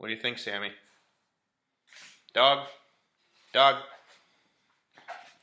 What do you think, Sammy? Dog? Dog?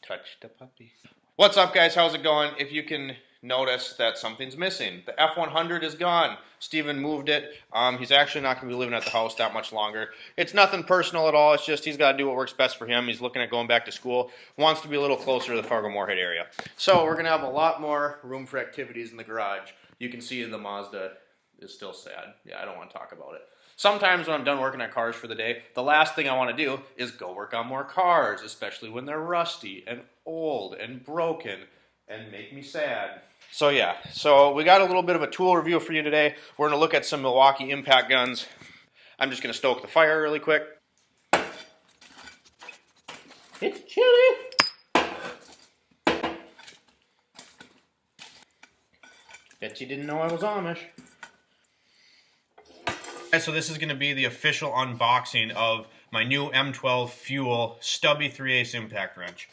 Touch the puppy. What's up, guys? How's it going? If you can notice that something's missing. The F100 is gone. Steven moved it. He's actually not going to be living at the house that much longer. It's nothing personal at all. It's just he's got to do what works best for him. He's looking at going back to school. Wants to be a little closer to the Fargo-Moorhead area. So we're going to have a lot more room for activities in the garage. You can see the Mazda is still sad. Yeah, I don't want to talk about it. Sometimes when I'm done working on cars for the day, the last thing I want to do is go work on more cars, especially when they're rusty and old and broken and make me sad. So yeah, so we got a little bit of a tool review for you today. We're going to look at some Milwaukee impact guns. I'm just going to stoke the fire really quick. It's chilly. Bet you didn't know I was Amish. So this is going to be the official unboxing of my new M12 Fuel Stubby 3/8 impact wrench.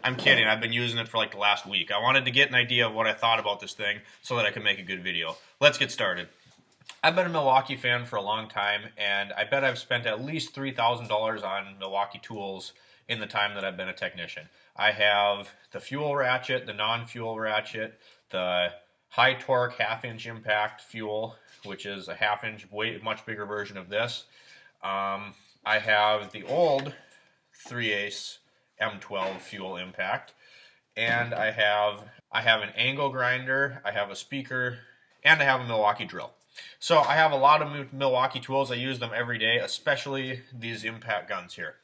I'm kidding, I've been using it for like the last week. I wanted to get an idea of what I thought about this thing so that I could make a good video. Let's get started. I've been a Milwaukee fan for a long time, and I bet I've spent at least $3,000 on Milwaukee tools in the time that I've been a technician. I have the fuel ratchet, the non-fuel ratchet, the high torque half-inch impact fuel, which is a half-inch, much bigger version of this. I have the old 3/8 M12 fuel impact, and I have an angle grinder, I have a speaker, and I have a Milwaukee drill. So I have a lot of Milwaukee tools. I use them every day, especially these impact guns here.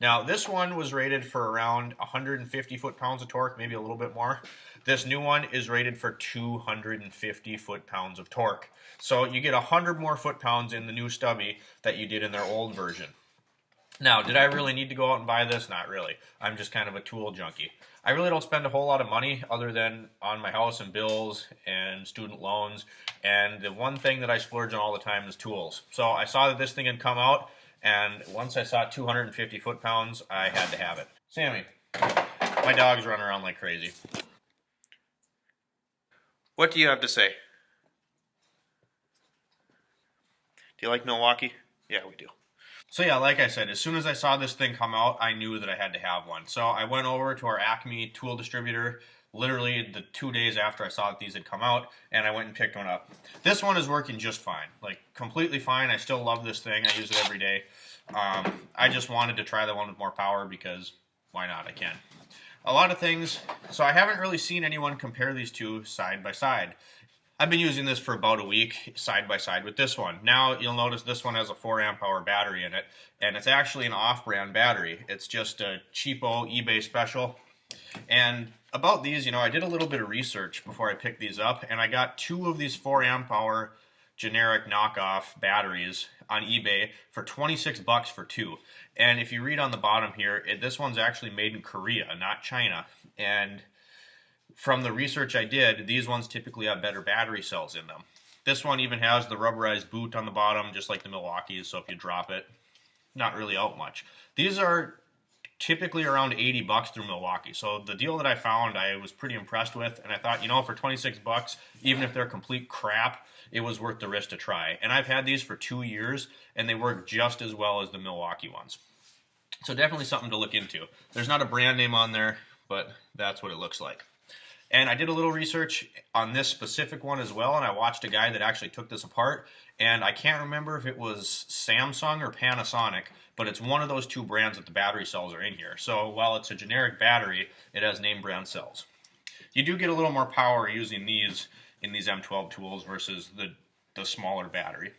Now, this one was rated for around 150 foot-pounds of torque, maybe a little bit more. This new one is rated for 250 foot-pounds of torque. So you get 100 more foot-pounds in the new Stubby that you did in their old version. Now, did I really need to go out and buy this? Not really. I'm just kind of a tool junkie. I really don't spend a whole lot of money other than on my house and bills and student loans. And the one thing that I splurge on all the time is tools. So I saw that this thing had come out, and once I saw 250 foot-pounds, I had to have it. Sammy, my dog's running around like crazy. What do you have to say? Do you like Milwaukee? Yeah, we do. So yeah, like I said, as soon as I saw this thing come out, I knew that I had to have one. So I went over to our Acme tool distributor literally the 2 days after I saw that these had come out, and I went and picked one up. This one is working just fine, like completely fine. I still love this thing. I use it every day. I just wanted to try the one with more power because why not? I can. A lot of things, so I haven't really seen anyone compare these two side by side. I've been using this for about a week side by side with this one. Now you'll notice this one has a 4 amp hour battery in it, and it's actually an off-brand battery. It's just a cheapo eBay special. And about these, I did a little bit of research before I picked these up, and I got 2 of these 4 amp hour generic knockoff batteries on eBay for 26 bucks for 2. And if you read on the bottom here, this one's actually made in Korea, not China. And from the research I did, these ones typically have better battery cells in them. This one even has the rubberized boot on the bottom, just like the Milwaukee's, so if you drop it, not really out much. These are typically around 80 bucks through Milwaukee. So the deal that I found, I was pretty impressed with, and I thought, for 26 bucks, even if they're complete crap, it was worth the risk to try. And I've had these for 2 years, and they work just as well as the Milwaukee ones. So definitely something to look into. There's not a brand name on there, but that's what it looks like. And I did a little research on this specific one as well, and I watched a guy that actually took this apart, and I can't remember if it was Samsung or Panasonic, but it's one of those 2 brands that the battery cells are in here. So while it's a generic battery, it has name brand cells. You do get a little more power using these in these M12 tools versus the smaller battery.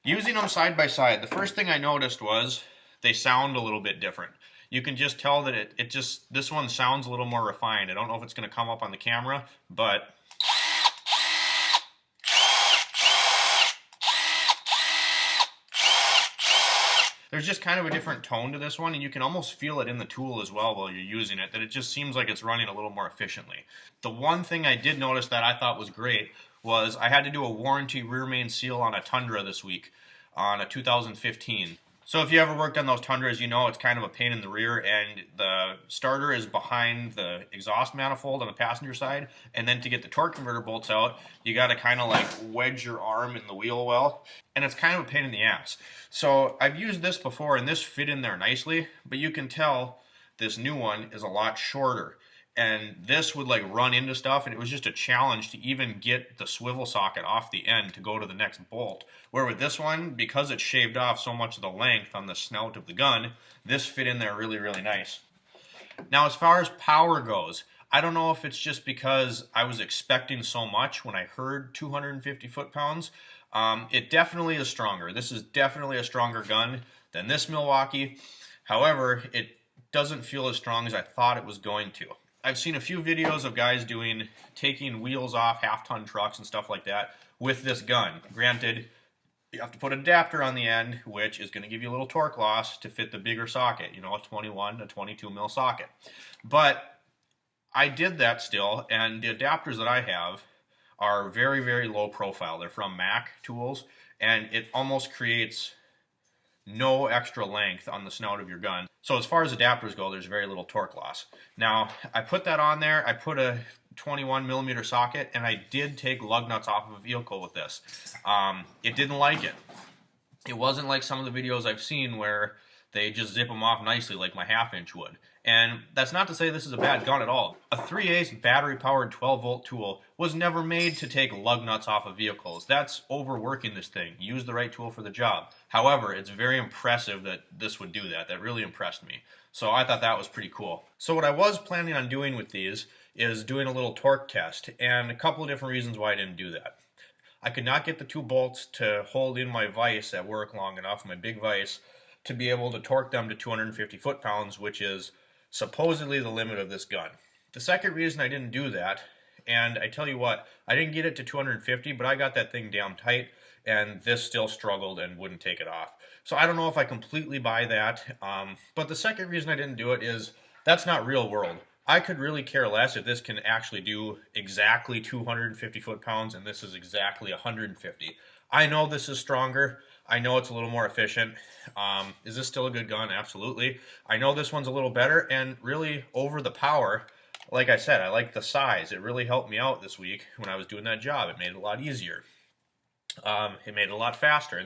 Using them side by side, the first thing I noticed was they sound a little bit different. You can just tell that this one sounds a little more refined. I don't know if it's going to come up on the camera, but there's just kind of a different tone to this one, and you can almost feel it in the tool as well while you're using it, that it just seems like it's running a little more efficiently. The one thing I did notice that I thought was great was I had to do a warranty rear main seal on a Tundra this week, on a 2015. So if you ever worked on those Tundras, you know it's kind of a pain in the rear, and the starter is behind the exhaust manifold on the passenger side, and then to get the torque converter bolts out, you got to kind of like wedge your arm in the wheel well, and it's kind of a pain in the ass. So I've used this before, and this fit in there nicely, but you can tell this new one is a lot shorter. And this would like run into stuff, and it was just a challenge to even get the swivel socket off the end to go to the next bolt. Where with this one, because it shaved off so much of the length on the snout of the gun, this fit in there really, really nice. Now, as far as power goes, I don't know if it's just because I was expecting so much when I heard 250 foot-pounds. It definitely is stronger. This is definitely a stronger gun than this Milwaukee. However, it doesn't feel as strong as I thought it was going to. I've seen a few videos of guys taking wheels off half-ton trucks and stuff like that with this gun. Granted, you have to put an adapter on the end, which is going to give you a little torque loss to fit the bigger socket, you know, a 21 to 22 mil socket. But I did that still, and the adapters that I have are very, very low profile. They're from Mac tools, and it almost creates no extra length on the snout of your gun. So as far as adapters go, there's very little torque loss. Now, I put that on there. I put a 21 millimeter socket, and I did take lug nuts off of a vehicle with this. It didn't like it. It wasn't like some of the videos I've seen where they just zip them off nicely like my half-inch would. And that's not to say this is a bad gun at all. A 3/8 battery-powered 12-volt tool was never made to take lug nuts off of vehicles. That's overworking this thing. Use the right tool for the job. However, it's very impressive that this would do that. That really impressed me. So I thought that was pretty cool. So what I was planning on doing with these is doing a little torque test, and a couple of different reasons why I didn't do that. I could not get the 2 bolts to hold in my vise at work long enough, my big vise, to be able to torque them to 250 foot-pounds, which is supposedly the limit of this gun. The second reason I didn't do that, and I tell you what, I didn't get it to 250, but I got that thing down tight, and this still struggled and wouldn't take it off. So I don't know if I completely buy that, but the second reason I didn't do it is that's not real world. I could really care less if this can actually do exactly 250 foot-pounds and this is exactly 150. I know this is stronger. I know it's a little more efficient. Is this still a good gun? Absolutely. I know this one's a little better, and really over the power, like I said, I like the size. It really helped me out this week when I was doing that job. It made it a lot easier. It made it a lot faster.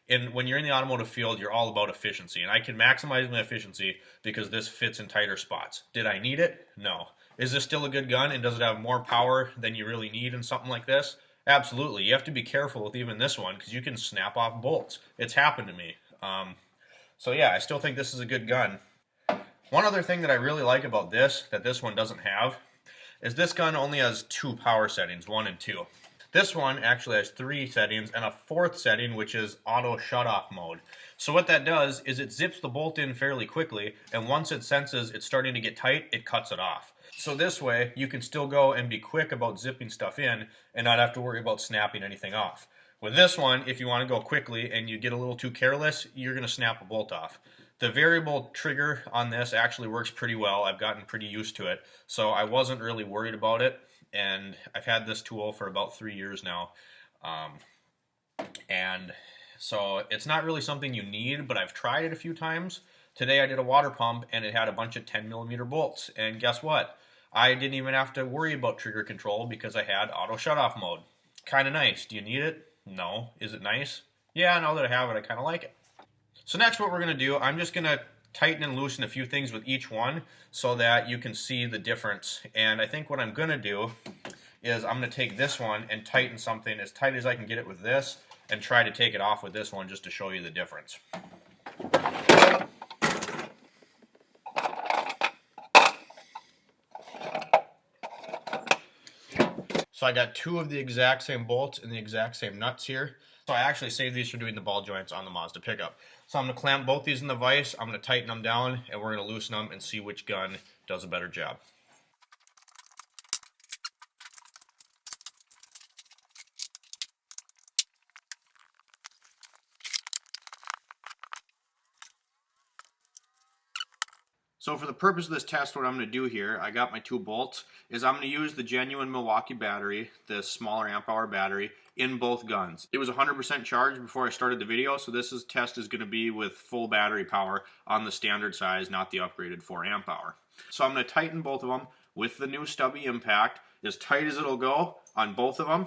And when you're in the automotive field, you're all about efficiency. And I can maximize my efficiency because this fits in tighter spots. Did I need it? No. Is this still a good gun, and does it have more power than you really need in something like this? Absolutely. You have to be careful with even this one because you can snap off bolts. It's happened to me. So yeah, I still think this is a good gun. One other thing that I really like about this, that this one doesn't have, is this gun only has 2 power settings, 1 and 2. This one actually has 3 settings and a 4th setting, which is auto shut-off mode. So what that does is it zips the bolt in fairly quickly, and once it senses it's starting to get tight, it cuts it off. So this way, you can still go and be quick about zipping stuff in and not have to worry about snapping anything off. With this one, if you want to go quickly and you get a little too careless, you're going to snap a bolt off. The variable trigger on this actually works pretty well. I've gotten pretty used to it, so I wasn't really worried about it. And I've had this tool for about 3 years now. And so it's not really something you need, but I've tried it a few times. Today I did a water pump and it had a bunch of 10 millimeter bolts. And guess what? I didn't even have to worry about trigger control because I had auto shut-off mode. Kind of nice. Do you need it? No. Is it nice? Yeah, now that I have it, I kind of like it. So next what we're going to do, I'm just going to tighten and loosen a few things with each one so that you can see the difference. And I think what I'm going to do is I'm going to take this one and tighten something as tight as I can get it with this and try to take it off with this one just to show you the difference. So I got 2 of the exact same bolts and the exact same nuts here. So I actually saved these for doing the ball joints on the Mazda pickup. So I'm going to clamp both these in the vise, I'm going to tighten them down, and we're going to loosen them and see which gun does a better job. So for the purpose of this test, what I'm going to do here, I got my 2 bolts, is I'm going to use the genuine Milwaukee battery, the smaller amp hour battery, in both guns. It was 100% charged before I started the video, so this test is going to be with full battery power on the standard size, not the upgraded 4 amp hour. So I'm going to tighten both of them with the new Stubby impact, as tight as it'll go on both of them.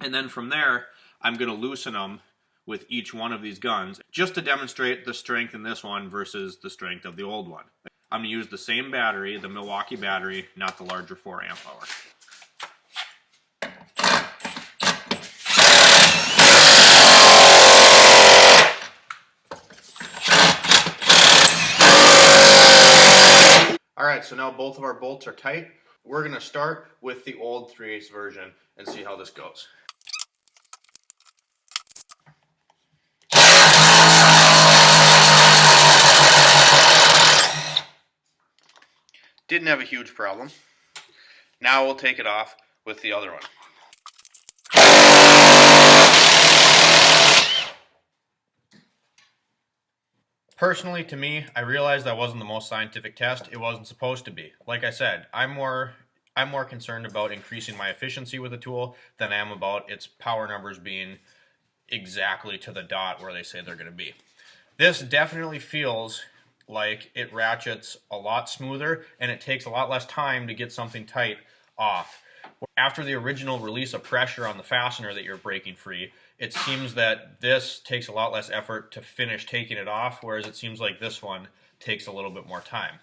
And then from there, I'm going to loosen them with each one of these guns, just to demonstrate the strength in this one versus the strength of the old one. I'm going to use the same battery, the Milwaukee battery, not the larger 4 amp hour. Alright, so now both of our bolts are tight. We're going to start with the old 3/8 version and see how this goes. Didn't have a huge problem. Now we'll take it off with the other one. Personally, to me, I realized that wasn't the most scientific test. It wasn't supposed to be. Like I said, I'm more concerned about increasing my efficiency with the tool than I am about its power numbers being exactly to the dot where they say they're going to be. This definitely feels like it ratchets a lot smoother and it takes a lot less time to get something tight off. After the original release of pressure on the fastener that you're breaking free, it seems that this takes a lot less effort to finish taking it off, whereas it seems like this one takes a little bit more time.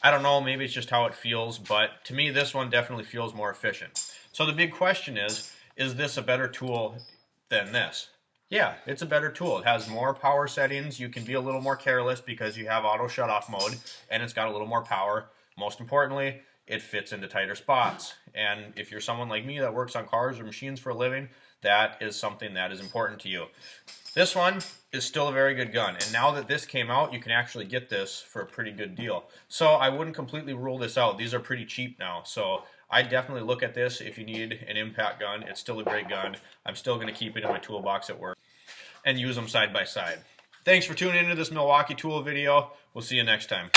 I don't know, maybe it's just how it feels, but to me this one definitely feels more efficient. So the big question is this a better tool than this? Yeah, it's a better tool. It has more power settings. You can be a little more careless because you have auto shut-off mode, and it's got a little more power. Most importantly, it fits into tighter spots. And if you're someone like me that works on cars or machines for a living, that is something that is important to you. This one is still a very good gun, and now that this came out, you can actually get this for a pretty good deal. So I wouldn't completely rule this out. These are pretty cheap now, so I definitely look at this if you need an impact gun. It's still a great gun. I'm still going to keep it in my toolbox at work and use them side by side. Thanks for tuning into this Milwaukee tool video. We'll see you next time.